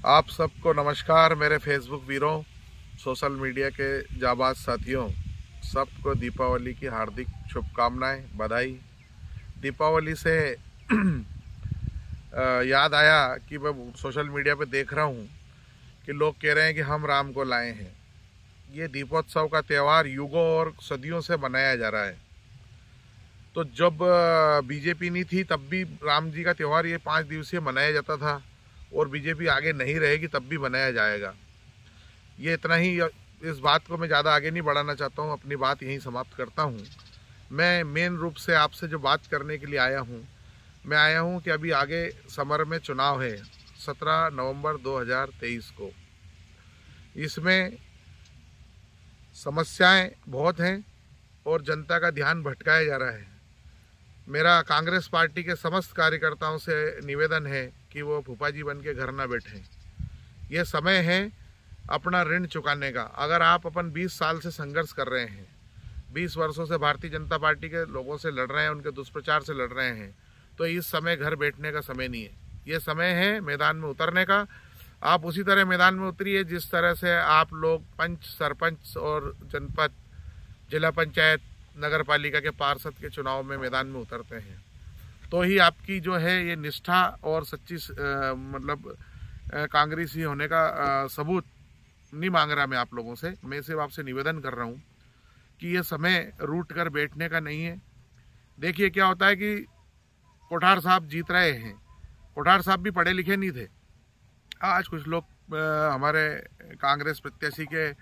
आप सबको नमस्कार। मेरे फेसबुक वीरों, सोशल मीडिया के जाबाज साथियों, सबको दीपावली की हार्दिक शुभकामनाएं, बधाई। दीपावली से याद आया कि मैं सोशल मीडिया पे देख रहा हूँ कि लोग कह रहे हैं कि हम राम को लाए हैं। ये दीपोत्सव का त्यौहार युगों और सदियों से मनाया जा रहा है। तो जब बीजेपी नहीं थी तब भी राम जी का त्यौहार ये 5 दिवसीय मनाया जाता था, और बीजेपी आगे नहीं रहेगी तब भी मनाया जाएगा। ये इतना ही। इस बात को मैं ज़्यादा आगे नहीं बढ़ाना चाहता हूँ, अपनी बात यहीं समाप्त करता हूँ। मैं मेन रूप से आपसे जो बात करने के लिए आया हूँ, मैं आया हूँ कि अभी आगे समर में चुनाव है 17 नवंबर 2023 को। इसमें समस्याएं बहुत हैं और जनता का ध्यान भटकाया जा रहा है। मेरा कांग्रेस पार्टी के समस्त कार्यकर्ताओं से निवेदन है कि वो फूफा जी बन के घर ना बैठें। ये समय है अपना ऋण चुकाने का। अगर आप अपन 20 साल से संघर्ष कर रहे हैं, 20 वर्षों से भारतीय जनता पार्टी के लोगों से लड़ रहे हैं, उनके दुष्प्रचार से लड़ रहे हैं, तो इस समय घर बैठने का समय नहीं है। ये समय है मैदान में उतरने का। आप उसी तरह मैदान में उतरिए जिस तरह से आप लोग पंच, सरपंच और जनपद, जिला पंचायत, नगर पालिका के पार्षद के चुनाव में मैदान में उतरते हैं। तो ही आपकी जो है ये निष्ठा और सच्ची मतलब कांग्रेसी होने का सबूत नहीं मांग रहा मैं आप लोगों से। मैं सिर्फ आपसे निवेदन कर रहा हूँ कि ये समय रूठ कर बैठने का नहीं है। देखिए क्या होता है कि कोठार साहब जीत रहे हैं। कोठार साहब भी पढ़े लिखे नहीं थे। आज कुछ लोग हमारे कांग्रेस प्रत्याशी के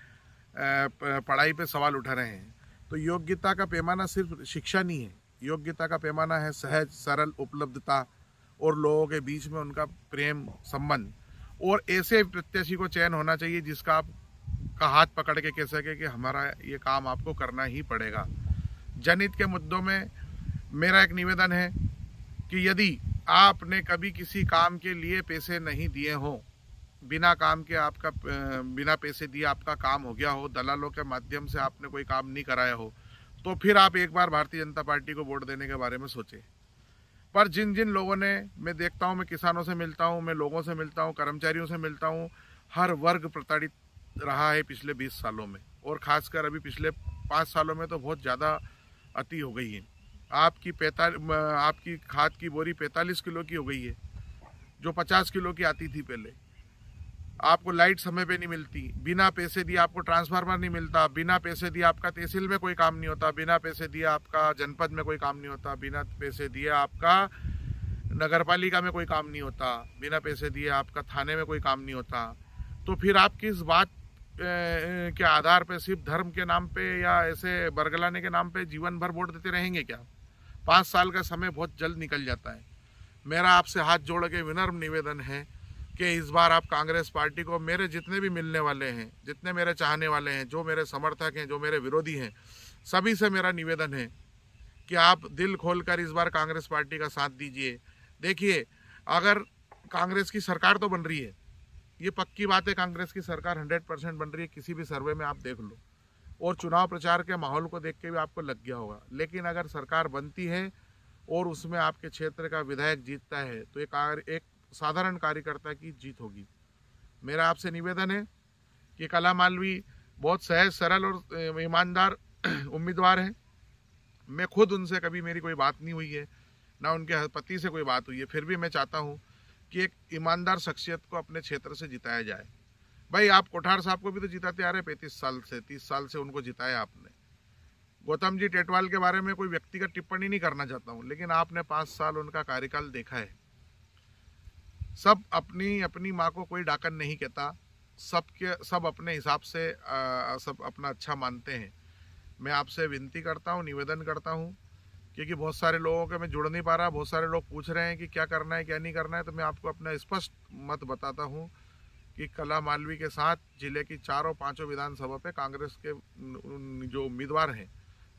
पढ़ाई पे सवाल उठा रहे हैं। तो योग्यता का पैमाना सिर्फ शिक्षा नहीं है। योग्यता का पैमाना है सहज सरल उपलब्धता और लोगों के बीच में उनका प्रेम संबंध। और ऐसे प्रत्याशी को चयन होना चाहिए जिसका आप का हाथ पकड़ के कह सके कि हमारा ये काम आपको करना ही पड़ेगा। जनहित के मुद्दों में मेरा एक निवेदन है कि यदि आपने कभी किसी काम के लिए पैसे नहीं दिए हों, बिना काम के आपका बिना पैसे दिए आपका काम हो गया हो, दलालों के माध्यम से आपने कोई काम नहीं कराया हो, तो फिर आप एक बार भारतीय जनता पार्टी को वोट देने के बारे में सोचें। पर जिन जिन लोगों ने, मैं देखता हूँ, मैं किसानों से मिलता हूँ, मैं लोगों से मिलता हूँ, कर्मचारियों से मिलता हूँ, हर वर्ग प्रताड़ित रहा है पिछले 20 सालों में। और खासकर अभी पिछले 5 सालों में तो बहुत ज़्यादा अति हो गई है। आपकी खाद की बोरी 45 किलो की हो गई है, जो 50 किलो की आती थी पहले। आपको लाइट समय पे नहीं मिलती, बिना पैसे दिए आपको ट्रांसफार्मर नहीं मिलता, बिना पैसे दिए आपका तहसील में कोई काम नहीं होता, बिना पैसे दिए आपका जनपद में कोई काम नहीं होता, बिना पैसे दिए आपका नगर पालिका में कोई काम नहीं होता, बिना पैसे दिए आपका थाने में कोई काम नहीं होता। तो फिर आप किस बात के आधार पे, सिर्फ धर्म के नाम पे या ऐसे बरगलाने के नाम पे जीवन भर वोट देते रहेंगे क्या? 5 साल का समय बहुत जल्द निकल जाता है। मेरा आपसे हाथ जोड़ के विनम्र निवेदन है कि इस बार आप कांग्रेस पार्टी को, मेरे जितने भी मिलने वाले हैं, जितने मेरे चाहने वाले हैं, जो मेरे समर्थक हैं, जो मेरे विरोधी हैं, सभी से मेरा निवेदन है कि आप दिल खोलकर इस बार कांग्रेस पार्टी का साथ दीजिए। देखिए, अगर कांग्रेस की सरकार तो बन रही है, ये पक्की बात है, कांग्रेस की सरकार 100% बन रही है, किसी भी सर्वे में आप देख लो, और चुनाव प्रचार के माहौल को देख के भी आपको लग गया होगा। लेकिन अगर सरकार बनती है और उसमें आपके क्षेत्र का विधायक जीतता है तो एक साधारण कार्यकर्ता की जीत होगी। मेरा आपसे निवेदन है कि कला मालवीय बहुत सहज सरल और ईमानदार उम्मीदवार हैं। मैं खुद उनसे कभी मेरी कोई बात नहीं हुई है, ना उनके पति से कोई बात हुई है, फिर भी मैं चाहता हूँ कि एक ईमानदार शख्सियत को अपने क्षेत्र से जिताया जाए। भाई, आप कोठार साहब को भी तो जिताते आ रहे 35 साल से, 30 साल से उनको जिताया आपने। गौतम जी टेटवाल के बारे में कोई व्यक्तिगत टिप्पणी नहीं करना चाहता हूँ, लेकिन आपने 5 साल उनका कार्यकाल देखा है। सब अपनी अपनी माँ को कोई डाकन नहीं कहता, सब अपने हिसाब से सब अपना अच्छा मानते हैं। मैं आपसे विनती करता हूँ, निवेदन करता हूँ, क्योंकि बहुत सारे लोगों के मैं जुड़ नहीं पा रहा, बहुत सारे लोग पूछ रहे हैं कि क्या करना है क्या नहीं करना है, तो मैं आपको अपना स्पष्ट मत बताता हूँ कि कला मालवीय के साथ जिले की 4-5 विधानसभा पे कांग्रेस के जो उम्मीदवार हैं,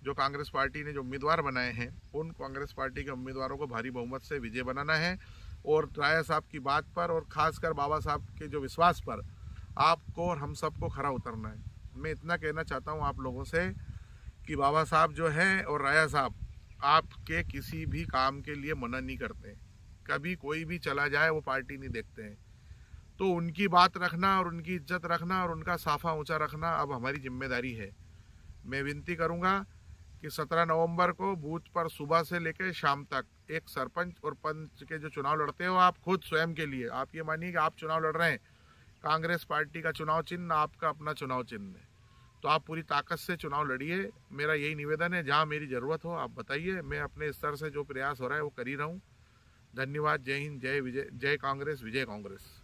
जो कांग्रेस पार्टी ने जो उम्मीदवार बनाए हैं, उन कांग्रेस पार्टी के उम्मीदवारों को भारी बहुमत से विजय बनाना है। और राया साहब की बात पर और खासकर बाबा साहब के जो विश्वास पर आपको और हम सबको खरा उतरना है। मैं इतना कहना चाहता हूँ आप लोगों से कि बाबा साहब जो हैं और राया साहब आपके किसी भी काम के लिए मना नहीं करते। कभी कोई भी चला जाए वो पार्टी नहीं देखते हैं। तो उनकी बात रखना और उनकी इज्जत रखना और उनका साफा ऊंचा रखना अब हमारी जिम्मेदारी है। मैं विनती करूंगा कि 17 नवंबर को बूथ पर सुबह से लेकर शाम तक एक सरपंच और पंच के जो चुनाव लड़ते हो आप खुद स्वयं के लिए, आप ये मानिए कि आप चुनाव लड़ रहे हैं, कांग्रेस पार्टी का चुनाव चिन्ह आपका अपना चुनाव चिन्ह है, तो आप पूरी ताकत से चुनाव लड़िए। मेरा यही निवेदन है, जहां मेरी जरूरत हो आप बताइए, मैं अपने स्तर से जो प्रयास हो रहा है वो कर ही रहा हूँ। धन्यवाद। जय हिंद, जय विजय, जय कांग्रेस, विजय कांग्रेस।